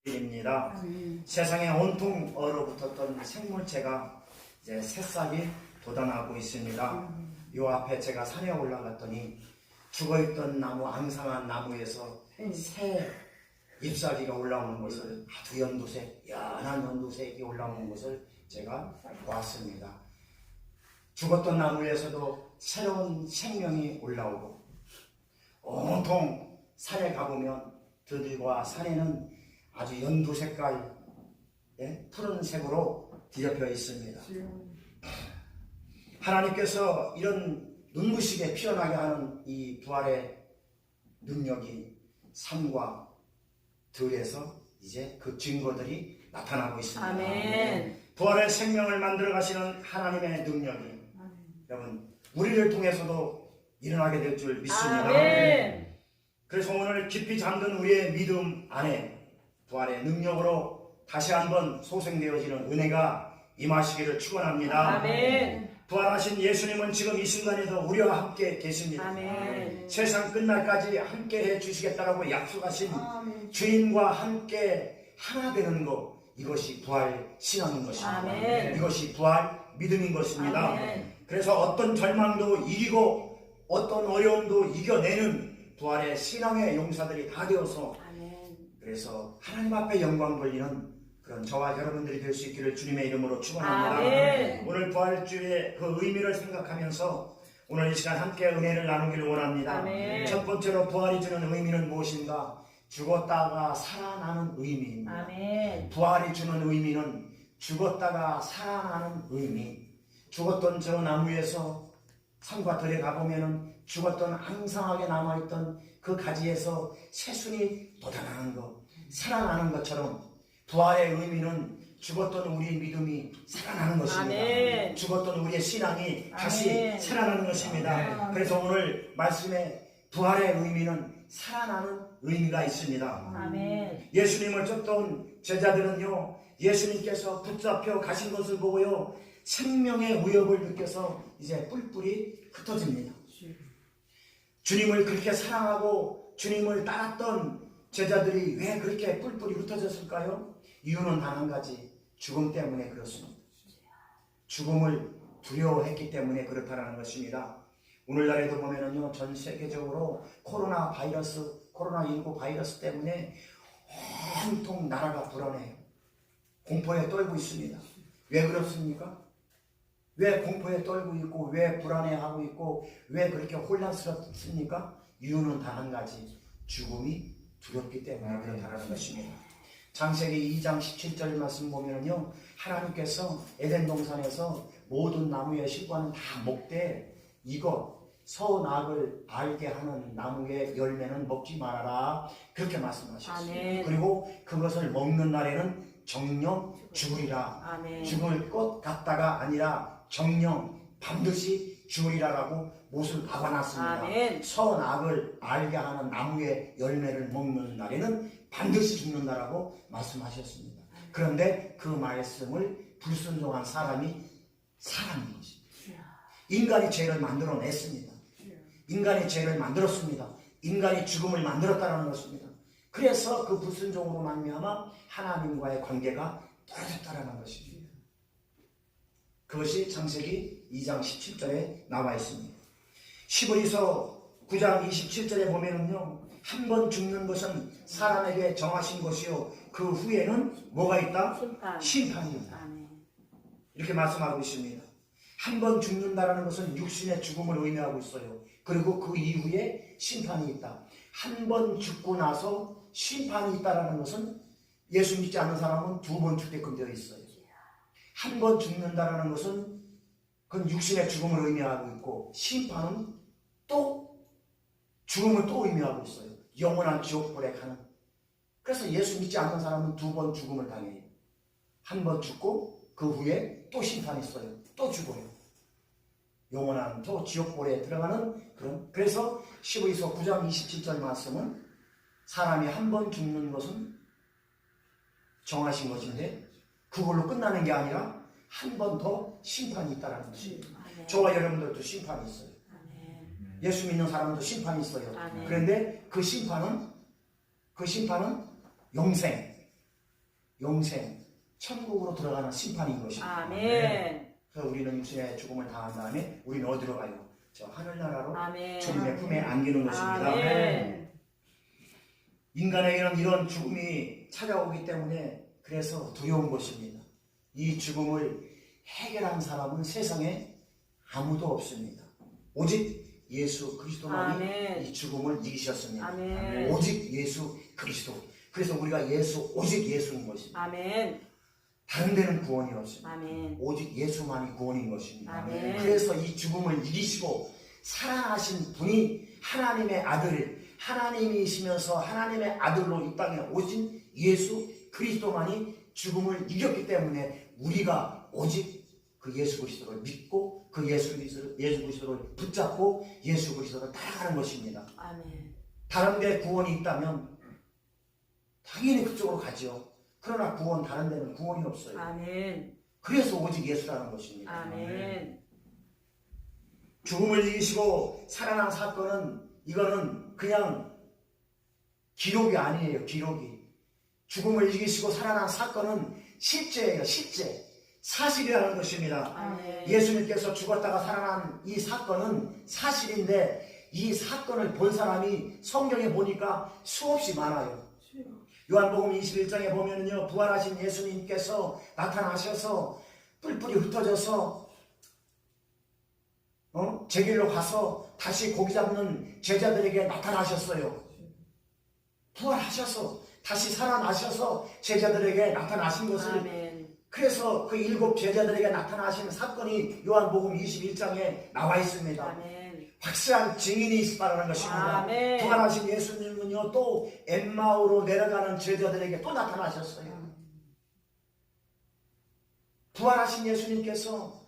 입니다. 세상에 온통 얼어붙었던 생물체가 이제 새싹이 돋아나고 있습니다. 요 앞에 제가 산에 올라갔더니 죽어있던 나무, 앙상한 나무에서 새 잎사귀가 올라오는 것을, 아주 연두색, 연한 연두색이 올라오는 것을 제가 보았습니다. 죽었던 나무에서도 새로운 생명이 올라오고, 온통 산에 가보면 들과 산에는 아주 연두 색깔, 푸른색으로 뒤덮여 있습니다. 하나님께서 이런 눈부시게 피어나게 하는 이 부활의 능력이 산과 들에서 이제 그 증거들이 나타나고 있습니다. 아멘. 부활의 생명을 만들어 가시는 하나님의 능력이 여러분 우리를 통해서도 일어나게 될 줄 믿습니다. 아멘. 그래서 오늘 깊이 잠든 우리의 믿음 안에 부활의 능력으로 다시 한번 소생되어지는 은혜가 임하시기를 축원합니다. 아멘. 부활하신 예수님은 지금 이 순간에도 우리와 함께 계십니다. 아멘. 세상 끝날까지 함께 해주시겠다라고 약속하신 주인과 함께 하나 되는 것, 이것이 부활 신앙인 것입니다. 아멘. 이것이 부활 믿음인 것입니다. 아멘. 그래서 어떤 절망도 이기고 어떤 어려움도 이겨내는 부활의 신앙의 용사들이 다 되어서, 아멘. 그래서 하나님 앞에 영광 돌리는 그런 저와 여러분들이 될 수 있기를 주님의 이름으로 축원합니다. 아멘. 오늘 부활주의 그 의미를 생각하면서 오늘 이 시간 함께 은혜를 나누기를 원합니다. 아멘. 첫 번째로 부활이 주는 의미는 무엇인가? 죽었다가 살아나는 의미입니다. 아멘. 부활이 주는 의미는 죽었다가 살아나는 의미. 죽었던 저 나무에서 산과 들에 가보면은 죽었던 앙상하게 남아있던 그 가지에서 새순이 돋아나는 것, 살아나는 것처럼 부활의 의미는 죽었던 우리의 믿음이 살아나는 것입니다. 아멘. 죽었던 우리의 신앙이 다시 아멘. 살아나는 것입니다. 아멘. 그래서 오늘 말씀에 부활의 의미는 살아나는 의미가 있습니다. 아멘. 예수님을 쫓던 제자들은요, 예수님께서 붙잡혀 가신 것을 보고요, 생명의 위협을 느껴서 이제 뿔뿔이 흩어집니다. 주님을 그렇게 사랑하고 주님을 따랐던 제자들이 왜 그렇게 뿔뿔이 흩어졌을까요? 이유는 단 한 가지, 죽음 때문에 그렇습니다. 죽음을 두려워했기 때문에 그렇다는 것입니다. 오늘날에도 보면은요, 전 세계적으로 코로나19 바이러스 때문에 온통 나라가 불안해요. 공포에 떨고 있습니다. 왜 그렇습니까? 왜 공포에 떨고 있고, 왜 불안해하고 있고, 왜 그렇게 혼란스럽습니까? 이유는 단 한 가지, 죽음이 두렵기 때문에 그렇다는 것입니다. 창세기 2장 17절 말씀 보면요, 하나님께서 에덴 동산에서 모든 나무의 실과는 다 먹되 이것 선악을 알게 하는 나무의 열매는 먹지 말아라, 그렇게 말씀하셨습니다. 아멘. 그리고 그것을 먹는 날에는 정령 죽으리라. 아멘. 죽을 것 같다가 아니라 정령 반드시 죽으리라라고 못을 박아놨습니다. 아멘. 선악을 알게 하는 나무의 열매를 먹는 날에는 반드시 죽는다라고 말씀하셨습니다. 그런데 그 말씀을 불순종한 사람이 사람인 것입니다. 인간이 죄를 만들어냈습니다. 인간이 죄를 만들었습니다. 인간이 죽음을 만들었다는 것입니다. 그래서 그 불순종으로 말미암아 하나님과의 관계가 떨어졌다는 것입니다. 그것이 창세기 2장 17절에 나와 있습니다. 히브리서 9장 27절에 보면은요, 한 번 죽는 것은 사람에게 정하신 것이요, 그 후에는 뭐가 있다? 심판이 있다. 아멘. 이렇게 말씀하고 있습니다. 한 번 죽는다라는 것은 육신의 죽음을 의미하고 있어요. 그리고 그 이후에 심판이 있다. 한 번 죽고 나서 심판이 있다라는 것은 예수 믿지 않는 사람은 두 번 죽게끔 되어 있어요. 한 번 죽는다라는 것은 그건 육신의 죽음을 의미하고 있고, 심판은 또 죽음을 또 의미하고 있어요. 영원한 지옥불에 가는. 그래서 예수 믿지 않는 사람은 두 번 죽음을 당해요. 한 번 죽고 그 후에 또 심판이 있어요. 또 죽어요. 영원한 또 지옥불에 들어가는 그런. 그래서 히브리서 9장 27절 말씀은 사람이 한 번 죽는 것은 정하신 것인데 그걸로 끝나는 게 아니라 한 번 더 심판이 있다는 것입니다. 저와 여러분들도 심판이 있어요. 아멘. 예수 믿는 사람도 심판이 있어요. 아멘. 그런데 그 심판은 영생, 영생, 천국으로 들어가는 심판인 것입니다. 아멘. 그래서 우리는 육신의 죽음을 당한 다음에 우리는 어디로 가요? 저 하늘나라로 아멘. 주님의 품에 안기는 것입니다. 아멘. 인간에게는 이런 죽음이 찾아오기 때문에 그래서 두려운 것입니다. 이 죽음을 해결한 사람은 세상에 아무도 없습니다. 오직 예수 그리스도만이 아멘. 이 죽음을 이기셨습니다. 아멘. 오직 예수 그리스도. 그래서 우리가 오직 예수인 것입니다. 아멘. 다른 데는 구원이 없습니다. 아멘. 오직 예수만이 구원인 것입니다. 아멘. 그래서 이 죽음을 이기시고 살아나신 분이 하나님의 아들, 하나님이시면서 하나님의 아들로 이 땅에 오신 예수 그리스도만이 죽음을 이겼기 때문에 우리가 오직 그 예수 그리스도를 믿고 그 예수 그리스도를 붙잡고 예수 그리스도를 따라가는 것입니다. 아멘. 다른 데 구원이 있다면 당연히 그쪽으로 가죠. 그러나 다른 데는 구원이 없어요. 아멘. 그래서 오직 예수라는 것입니다. 아멘. 죽음을 이기시고 살아난 사건은 이거는 그냥 기록이 아니에요. 기록이. 죽음을 이기시고 살아난 사건은 실제예요. 실제. 사실이라는 것입니다. 아멘. 예수님께서 죽었다가 살아난 이 사건은 사실인데 이 사건을 본 사람이 성경에 보니까 수없이 많아요. 요한복음 21장에 보면은요, 부활하신 예수님께서 나타나셔서 뿔뿔이 흩어져서 제 길로 가서 다시 고기 잡는 제자들에게 나타나셨어요. 부활하셔서 다시 살아나셔서 제자들에게 나타나신 것을 아멘. 그래서 그 7 제자들에게 나타나신 사건이 요한복음 21장에 나와 있습니다. 아멘. 확실한 증인이 있었다는 것입니다. 아멘. 부활하신 예수님은요, 또 엠마오로 내려가는 제자들에게 또 나타나셨어요. 부활하신 예수님께서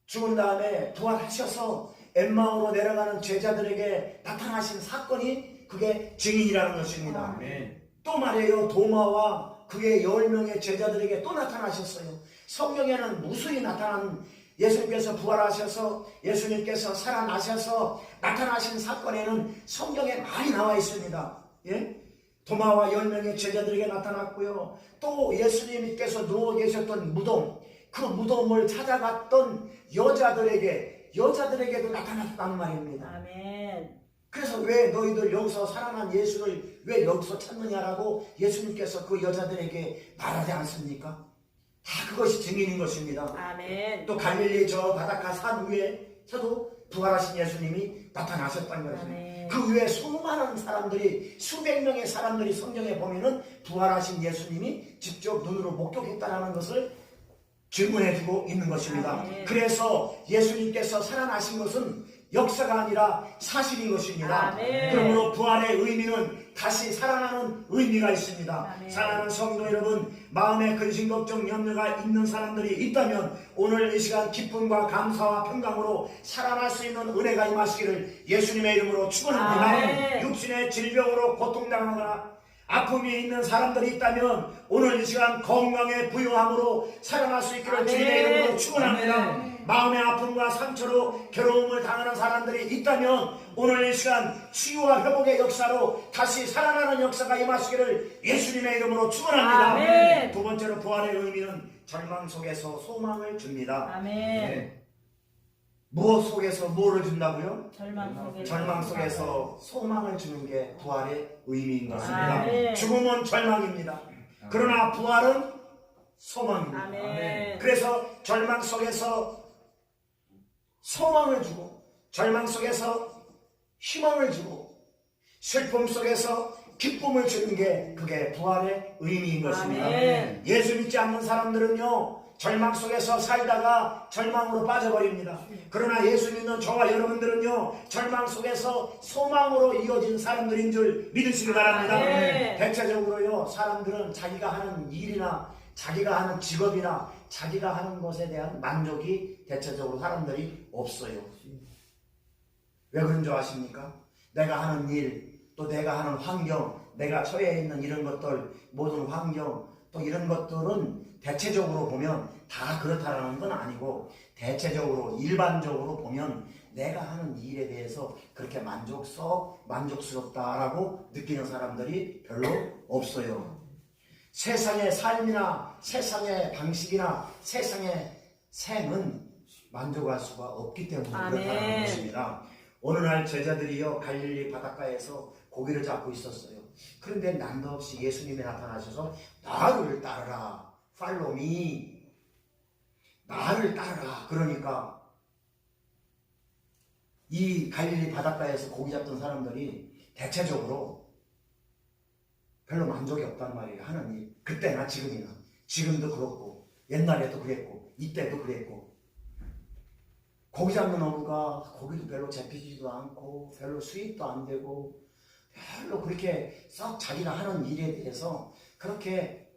죽은 다음에 부활하셔서 엠마오로 내려가는 제자들에게 나타나신 사건이 그게 증인이라는 것입니다. 아멘. 또 말이에요, 도마와 그의 10명의 제자들에게 또 나타나셨어요. 성경에는 무수히 나타난 예수님께서 부활하셔서 예수님께서 살아나셔서 나타나신 사건에는 성경에 많이 나와 있습니다. 예? 도마와 10명의 제자들에게 나타났고요. 또 예수님께서 누워 계셨던 무덤, 그 무덤을 찾아갔던 여자들에게도 나타났다는 말입니다. 아멘. 그래서 왜 너희들 여기서 살아난 예수를 왜 여기서 찾느냐라고 예수님께서 그 여자들에게 말하지 않습니까? 다 그것이 증인인 것입니다. 아멘. 또 갈릴리 저 바닷가 산 위에서도 부활하신 예수님이 나타나셨다는 것입니다. 아멘. 그 위에 수많은 사람들이, 수백 명의 사람들이 성경에 보면은 부활하신 예수님이 직접 눈으로 목격했다는 것을 질문해주고 있는 것입니다. 아멘. 그래서 예수님께서 살아나신 것은 역사가 아니라 사실인 것입니다. 아멘. 그러므로 부활의 의미는 다시 살아나는 의미가 있습니다. 아멘. 사랑하는 성도 여러분, 마음에 근심, 걱정, 염려가 있는 사람들이 있다면 오늘 이 시간 기쁨과 감사와 평강으로 살아날 수 있는 은혜가 임하시기를 예수님의 이름으로 축원합니다. 아멘. 육신의 질병으로 고통당하거나 아픔이 있는 사람들이 있다면 오늘 이 시간 건강에 부유함으로 살아날 수 있기를 아멘. 주님의 이름으로 축원합니다. 아멘. 마음의 아픔과 상처로 괴로움을 당하는 사람들이 있다면 오늘 이 시간 치유와 회복의 역사로 다시 살아나는 역사가 임하시기를 예수님의 이름으로 축원합니다. 아멘. 두 번째로 부활의 의미는 절망 속에서 소망을 줍니다. 아멘. 무엇 속에서 무엇을 준다고요? 절망 속에서. 절망 속에서 소망을 주는 게 부활의 의미인 것입니다. 아멘. 죽음은 절망입니다. 그러나 부활은 소망입니다. 아멘. 그래서 절망 속에서 소망을 주고, 절망 속에서 희망을 주고, 슬픔 속에서 기쁨을 주는 게 그게 부활의 의미인 것입니다. 아멘. 예수 믿지 않는 사람들은요, 절망 속에서 살다가 절망으로 빠져버립니다. 그러나 예수 믿는 저와 여러분들은요, 절망 속에서 소망으로 이어진 사람들인 줄 믿으시기 바랍니다. 아멘. 대체적으로요, 사람들은 자기가 하는 일이나 자기가 하는 직업이나 자기가 하는 것에 대한 만족이 대체적으로 사람들이 없어요. 왜 그런 줄 아십니까? 내가 하는 일, 또 내가 하는 환경, 내가 처해 있는 이런 것들, 모든 환경, 또 이런 것들은 대체적으로 보면 다 그렇다라는 건 아니고, 대체적으로 일반적으로 보면 내가 하는 일에 대해서 그렇게 만족스럽다라고 느끼는 사람들이 별로 없어요. 세상의 삶이나 세상의 방식이나 세상의 생은 만족할 수가 없기 때문에 아멘. 그렇다는 것입니다. 어느 날 제자들이요 갈릴리 바닷가에서 고기를 잡고 있었어요. 그런데 난도없이 예수님이 나타나셔서 나를 따르라, follow me, 나를 따르라. 그러니까 이 갈릴리 바닷가에서 고기 잡던 사람들이 대체적으로 별로 만족이 없단 말이에요. 하는 일. 그때나 지금이나. 지금도 그렇고 옛날에도 그랬고 이때도 그랬고 고기 잡는 어부가 고기도 별로 잡히지도 않고 별로 수익도 안 되고 별로 그렇게 썩 자기가 하는 일에 대해서 그렇게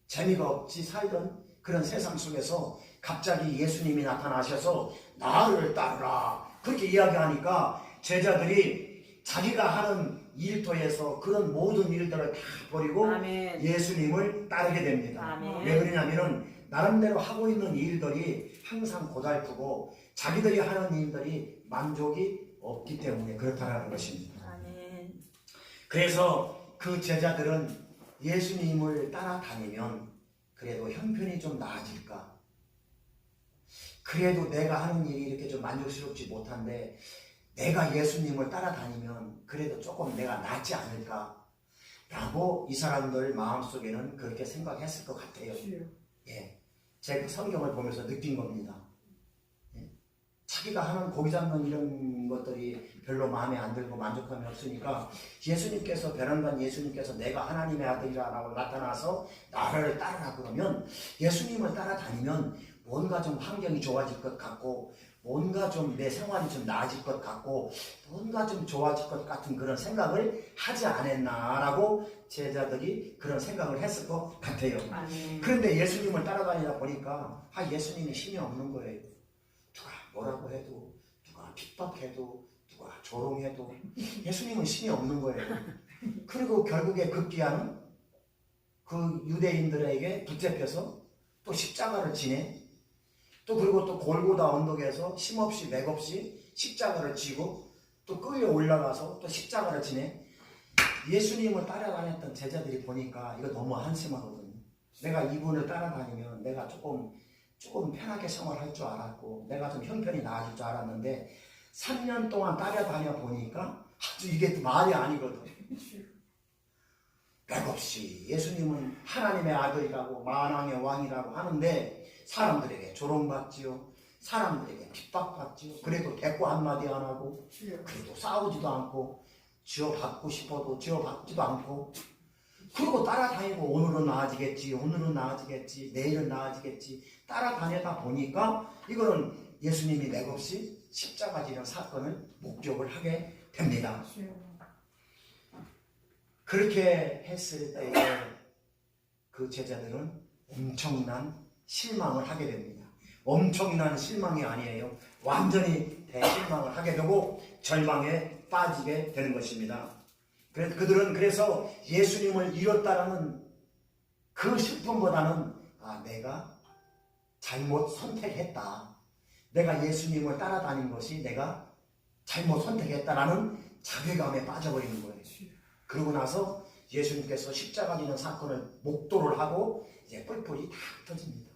재미가 없이 살던 그런 세상 속에서 갑자기 예수님이 나타나셔서 나를 따르라 그렇게 이야기하니까 제자들이 자기가 하는 일터에서 그런 모든 일들을 다 버리고 아멘. 예수님을 따르게 됩니다. 아멘. 왜 그러냐면은 나름대로 하고 있는 일들이 항상 고달프고 자기들이 하는 일들이 만족이 없기 때문에 그렇다라는 것입니다. 아멘. 그래서 그 제자들은 예수님을 따라다니면 그래도 형편이 좀 나아질까? 그래도 내가 하는 일이 이렇게 좀 만족스럽지 못한데 내가 예수님을 따라다니면 그래도 조금 내가 낫지 않을까? 라고 이 사람들 마음속에는 그렇게 생각했을 것 같아요. 예, 제가 성경을 보면서 느낀 겁니다. 예, 자기가 하는 고기 잡는 이런 것들이 별로 마음에 안 들고 만족함이 없으니까 예수님께서 베란다 예수님께서 내가 하나님의 아들이라고 나타나서 나를 따르라 그러면 예수님을 따라다니면 뭔가 좀 환경이 좋아질 것 같고 뭔가 좀 내 생활이 좀 나아질 것 같고 뭔가 좀 좋아질 것 같은 그런 생각을 하지 않았나라고 제자들이 그런 생각을 했을 것 같아요. 아멘. 그런데 예수님을 따라다니다 보니까 예수님이 힘이 없는 거예요. 누가 뭐라고 해도 누가 핍박해도 누가 조롱해도 예수님은 힘이 없는 거예요. 그리고 결국에 급기야는 그 유대인들에게 붙잡혀서 또 십자가를 지내 또 그리고 또 골고다 언덕에서 힘없이 맥없이 십자가를 지고 또 끌려 올라가서 또 십자가를 지내 예수님을 따라다녔던 제자들이 보니까 이거 너무 한심하거든요. 내가 이분을 따라다니면 내가 조금 편하게 생활할 줄 알았고 내가 좀 형편이 나아질 줄 알았는데 3년 동안 따라다녀 보니까 아주 이게 말이 아니거든. 맥없이 예수님은 하나님의 아들이라고 만왕의 왕이라고 하는데 사람들에게 조롱받지요. 사람들에게 핍박받지요. 그래도 대꾸 한마디 안 하고 그래도 싸우지도 않고 지어받고 싶어도 지어받지도 않고 그리고 따라다니고 오늘은 나아지겠지 오늘은 나아지겠지 내일은 나아지겠지 따라다니다 보니까 이거는 예수님이 맥없이 십자가 지는 사건을 목격을 하게 됩니다. 그렇게 했을 때에 그 제자들은 엄청난 실망을 하게 됩니다. 엄청난 실망이 아니에요. 완전히 대실망을 하게 되고 절망에 빠지게 되는 것입니다. 그래서 그들은 그래서 예수님을 잃었다라는 그 슬픔보다는 내가 잘못 선택했다. 내가 예수님을 따라다닌 것이 내가 잘못 선택했다라는 자괴감에 빠져버리는 거예요. 그러고 나서 예수님께서 십자가 지는 사건을 목도를 하고 이제 뿔뿔이 다 흩어집니다.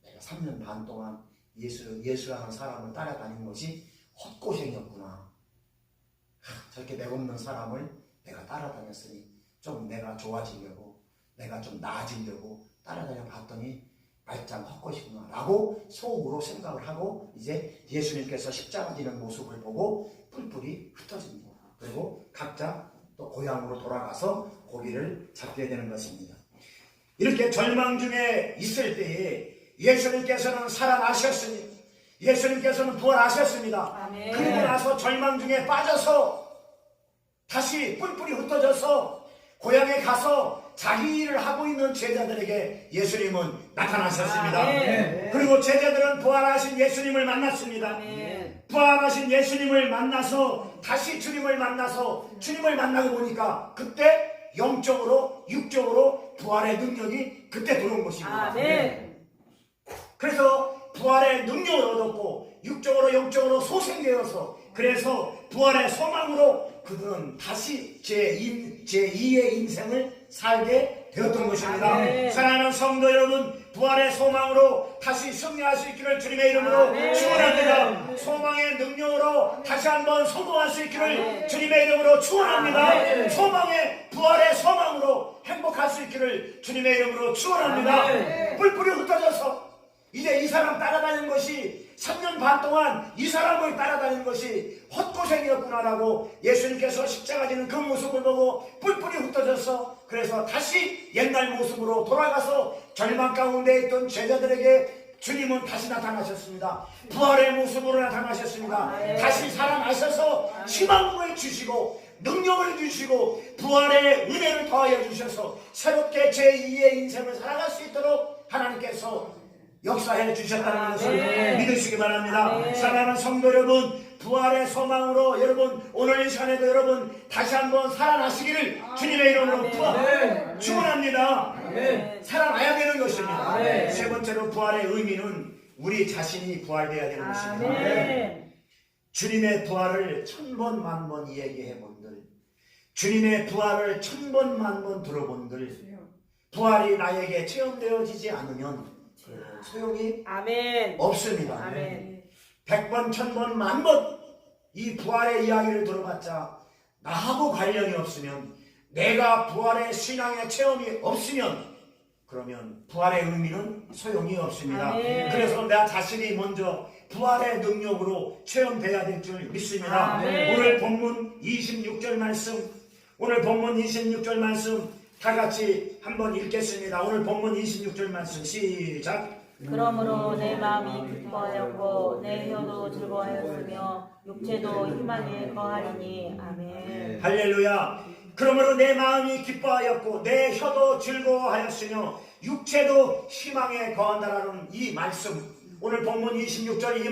내가 3년 반 동안 예수라는 사람을 따라다닌 것이 헛고생이었구나. 저렇게 맥없는 사람을 내가 따라다녔으니 좀 내가 좋아지려고 내가 좀 나아지려고 따라다녀 봤더니 말짱 헛것이구나 라고 속으로 생각을 하고 이제 예수님께서 십자가 지는 모습을 보고 뿔뿔이 흩어집니다. 그리고 각자 또 고향으로 돌아가서 고기를 잡게 되는 것입니다. 이렇게 절망 중에 있을 때에 예수님께서는 살아나셨으니 예수님께서는 부활하셨습니다. 아멘. 그리고 나서 절망 중에 빠져서 다시 뿔뿔이 흩어져서 고향에 가서 자기 일을 하고 있는 제자들에게 예수님은 나타나셨습니다. 아멘. 그리고 제자들은 부활하신 예수님을 만났습니다. 아멘. 부활하신 예수님을 만나서 다시 주님을 만나서 주님을 만나고 보니까 그때 영적으로 육적으로 부활의 능력이 그때 들어온 것입니다. 아멘. 그래서 부활의 능력을 얻었고 육적으로 영적으로 소생되어서 그래서 부활의 소망으로 그들은 다시 제2의 인생을 살게 되었던 것입니다. 아멘. 사랑하는 성도 여러분, 부활의 소망으로 다시 승리할 수 있기를 주님의 이름으로 아멘. 축원합니다. 소망의 능력으로 다시 한번 성공할 수 있기를 아멘. 주님의 이름으로 축원합니다. 아멘. 소망의 부활의 소망으로 행복할 수 있기를 주님의 이름으로 축원합니다. 아멘. 뿔뿔이 흩어져서 이제 이 사람 따라다니는 것이 3년 반 동안 이 사람을 따라다니는 것이 헛고생이었구나라고 예수님께서 십자가 지는 그 모습을 보고 뿔뿔이 흩어져서 그래서 다시 옛날 모습으로 돌아가서 절망 가운데 있던 제자들에게 주님은 다시 나타나셨습니다. 부활의 모습으로 나타나셨습니다. 다시 살아나셔서 희망을 주시고 능력을 주시고 부활의 은혜를 더하여 주셔서 새롭게 제2의 인생을 살아갈 수 있도록 하나님께서 역사해 주셨다는 것을 아멘. 믿으시기 바랍니다. 아멘. 사랑하는 성도 여러분, 부활의 소망으로 여러분 오늘 이 시간에도 여러분 다시 한번 살아나시기를 주님의 이름으로 아멘. 축원합니다. 아멘. 살아나야 되는 것입니다. 아멘. 세 번째로 부활의 의미는 우리 자신이 부활되어야 되는 것입니다. 아멘. 주님의 부활을 1000번 만번 이야기해 본들, 주님의 부활을 1000번 만번 들어본들, 부활이 나에게 체험되어지지 않으면 소용이 아멘. 없습니다. 아멘. 100번, 1000번, 만번 이 부활의 이야기를 들어봤자 나하고 관련이 없으면, 내가 부활의 신앙의 체험이 없으면 그러면 부활의 의미는 소용이 없습니다. 아멘. 그래서 나 자신이 먼저 부활의 능력으로 체험돼야 될 줄 믿습니다. 아멘. 오늘 본문 26절 말씀, 오늘 본문 26절 말씀 다 같이 한번 읽겠습니다. 오늘 본문 26절 말씀 시작. 그러므로 내 마음이 기뻐하였고 내 혀도 즐거워하였으며 육체도 희망에 거하리니. 아멘. 할렐루야. 그러므로 내 마음이 기뻐하였고 내 혀도 즐거워하였으며 육체도 희망에 거한다라는 이 말씀, 오늘 본문 26절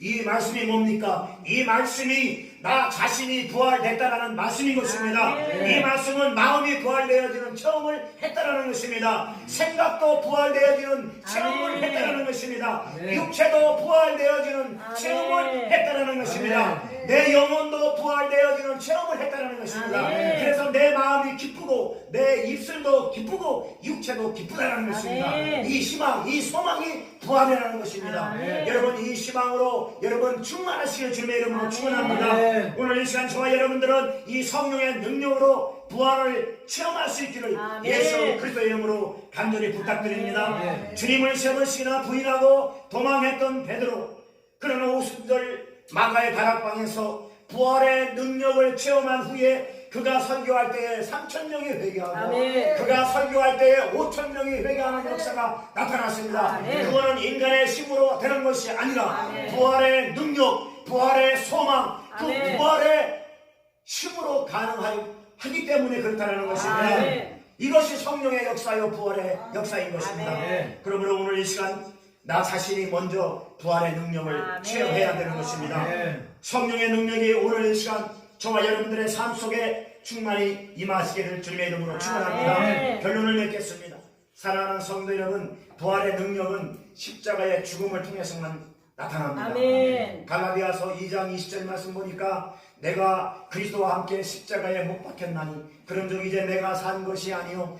이 말씀이 뭡니까? 이 말씀이 나 자신이 부활됐다라는 말씀인 것입니다. 이 말씀은 마음이 부활되어지는 체험을 했다라는 것입니다. 생각도 부활되어지는 체험을 했다라는 것입니다. 육체도 부활되어지는 체험을 했다라는 것입니다. 내 영혼도 부활되어지는 체험을 했다라는 것입니다. 그래서 내 마음이 기쁘고 내 입술도 기쁘고 육체도 기쁘다는 것입니다. 이 희망, 이 소망이 부활이라는 것입니다. 여러분 이 희망으로 여러분 충만하시길 주님의 이름으로 축원합니다. 오늘 이 시간 저와 여러분들은 이 성령의 능력으로 부활을 체험할 수 있기를 예수 그리스도의 이름으로 간절히 부탁드립니다. 주님을 세 번씩이나 부인하고 도망했던 베드로, 그러나 오순절 마가의 다락방에서 부활의 능력을 체험한 후에 그가 설교할 때에 3,000명이 회개하고 그가 설교할 때에 5,000명이 회개하는 역사가 나타났습니다. 그거는 인간의 힘으로 되는 것이 아니라 부활의 능력, 부활의 소망, 그 부활의 힘으로 가능하기 때문에 그렇다는 것입니다. 이것이 성령의 역사요 부활의 역사인 것입니다. 그러므로 오늘 이 시간 나 자신이 먼저 부활의 능력을 체험해야 되는 것입니다. 성령의 능력이 오늘 이 시간 저와 여러분들의 삶 속에 충만히 임하시기를 주님의 이름으로 축원합니다. 결론을 맺겠습니다. 사랑하는 성도 여러분, 부활의 능력은 십자가의 죽음을 통해서만 나타납니다. 갈라디아서 2장 20절 말씀 보니까 내가 그리스도와 함께 십자가에 못 박혔나니 그런즉 이제 내가 산 것이 아니요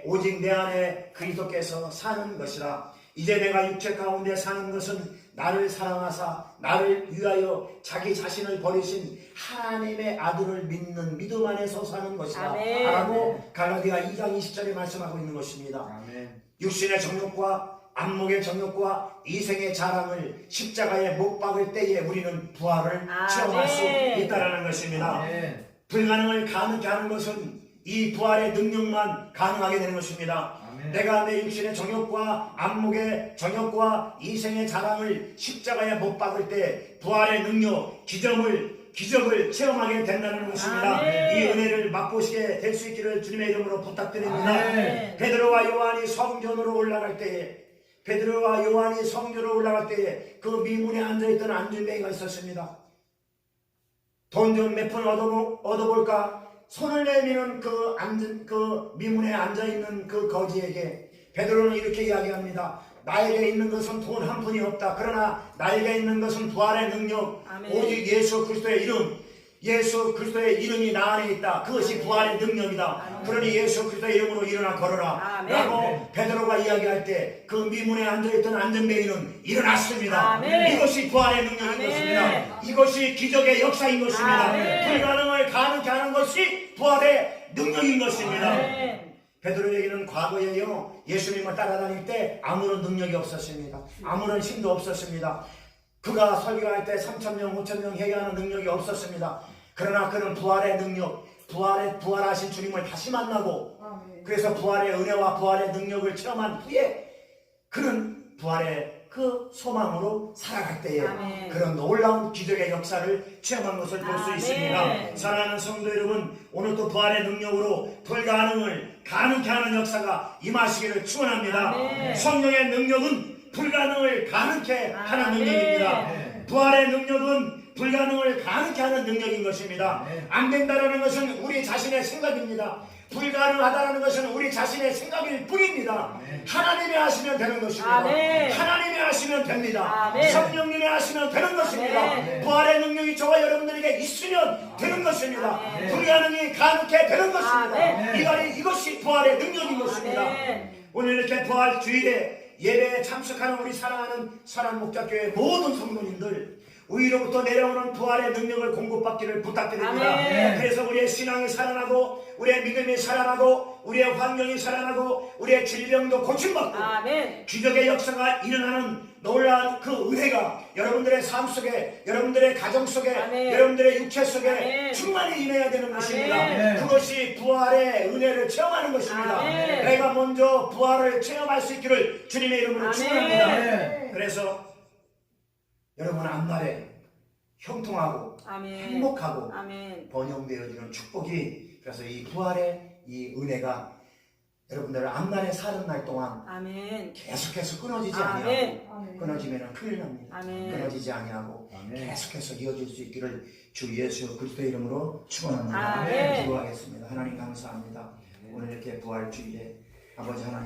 오직 내 안에 그리스도께서 사는 것이라. 이제 내가 육체 가운데 사는 것은 나를 사랑하사 나를 위하여 자기 자신을 버리신 하나님의 아들을 믿는 믿음 안에서 사는 것이다 라고 갈라디아 2장 20절에 말씀하고 있는 것입니다. 육신의 정욕과 안목의 정욕과 이생의 자랑을 십자가에 못 박을 때에 우리는 부활을 체험할 수 있다는 것입니다. 불가능을 가능케 하는 것은 이 부활의 능력만 가능하게 되는 것입니다. 내가 내 육신의 정욕과 안목의 정욕과 이생의 자랑을 십자가에 못 박을 때 부활의 능력, 기적을 체험하게 된다는 것입니다. 이 은혜를 맛보시게 될 수 있기를 주님의 이름으로 부탁드립니다. 베드로와 요한이 성전으로 올라갈 때에 그 미문에 앉아있던 안진뱅이가 있었습니다. 돈 좀 몇 푼 얻어볼까? 손을 내미는 그 미문에 앉아있는 그 거지에게 베드로는 이렇게 이야기합니다. 나에게 있는 것은 돈 한 푼이 없다. 그러나 나에게 있는 것은 부활의 능력, 오직 예수 그리스도의 이름, 예수 그리스도의 이름이 나 안에 있다. 그것이 부활의 능력이다. 그러니 예수 그리스도의 이름으로 일어나 걸어라. 아멘. 라고 베드로가 이야기할 때 그 미문에 앉아있던 안전뱅이는 일어났습니다. 아멘. 이것이 부활의 능력인 아멘. 것입니다. 이것이 기적의 역사인 것입니다. 아멘. 불가능을 가능케 하는 것이 부활의 능력인 것입니다. 아멘. 베드로에게는 과거에요 예수님을 따라다닐 때 아무런 능력이 없었습니다. 아무런 힘도 없었습니다. 그가 설교할 때 3,000명 5,000명 회개하는 능력이 없었습니다. 그러나 그는 부활의 능력, 부활하신 주님을 다시 만나고 그래서 부활의 은혜와 부활의 능력을 체험한 후에 그는 부활의 그 소망으로 살아갈 때에 아멘. 그런 놀라운 기적의 역사를 체험한 것을 볼 수 아멘. 있습니다. 사랑하는 성도 여러분, 오늘도 부활의 능력으로 불가능을 가능케 하는 역사가 임하시기를 축원합니다. 아멘. 성령의 능력은 불가능을 가능케 하는 아멘. 능력입니다. 부활의 능력은 불가능을 가능케 하는 능력인 것입니다. 안 된다라는 것은 우리 자신의 생각입니다. 불가능하다는 것은 우리 자신의 생각일 뿐입니다. 하나님이 하시면 되는 것입니다. 아멘. 하나님이 하시면 됩니다. 아멘. 성령님이 하시면 되는 것입니다. 아멘. 부활의 능력이 저와 여러분들에게 있으면 되는 것입니다. 아멘. 불가능이 가능케 되는 것입니다. 아멘. 이것이 부활의 능력인 것입니다. 아멘. 오늘 이렇게 부활 주일에 예배에 참석하는 우리 사랑하는 사랑목자교회 모든 성도님들 위로부터 내려오는 부활의 능력을 공급받기를 부탁드립니다. 아멘. 그래서 우리의 신앙이 살아나고 우리의 믿음이 살아나고 우리의 환경이 살아나고 우리의 질병도 고침받고 아멘. 기적의 역사가 일어나는 놀라운 그 은혜가 여러분들의 삶 속에 여러분들의 가정 속에 아멘. 여러분들의 육체 속에 아멘. 충만히 임해야 되는 것입니다. 아멘. 그것이 부활의 은혜를 체험하는 것입니다. 아멘. 내가 먼저 부활을 체험할 수 있기를 주님의 이름으로 아멘. 축원합니다. 그래서 여러분 앞날에 형통하고 아멘. 행복하고 아멘. 번영되어지는 축복이 그래서 이 부활의 이 은혜가 여러분들 앞날에 사는 날 동안 아멘. 계속해서 끊어지지 아멘. 아니하고 끊어지면 큰일 납니다. 아멘. 끊어지지 아니하고 아멘. 계속해서 이어질 수 있기를 주 예수 그리스도의 이름으로 축원합니다. 아멘. 기도하겠습니다. 하나님 감사합니다. 오늘 이렇게 부활 주일에 아버지 하나님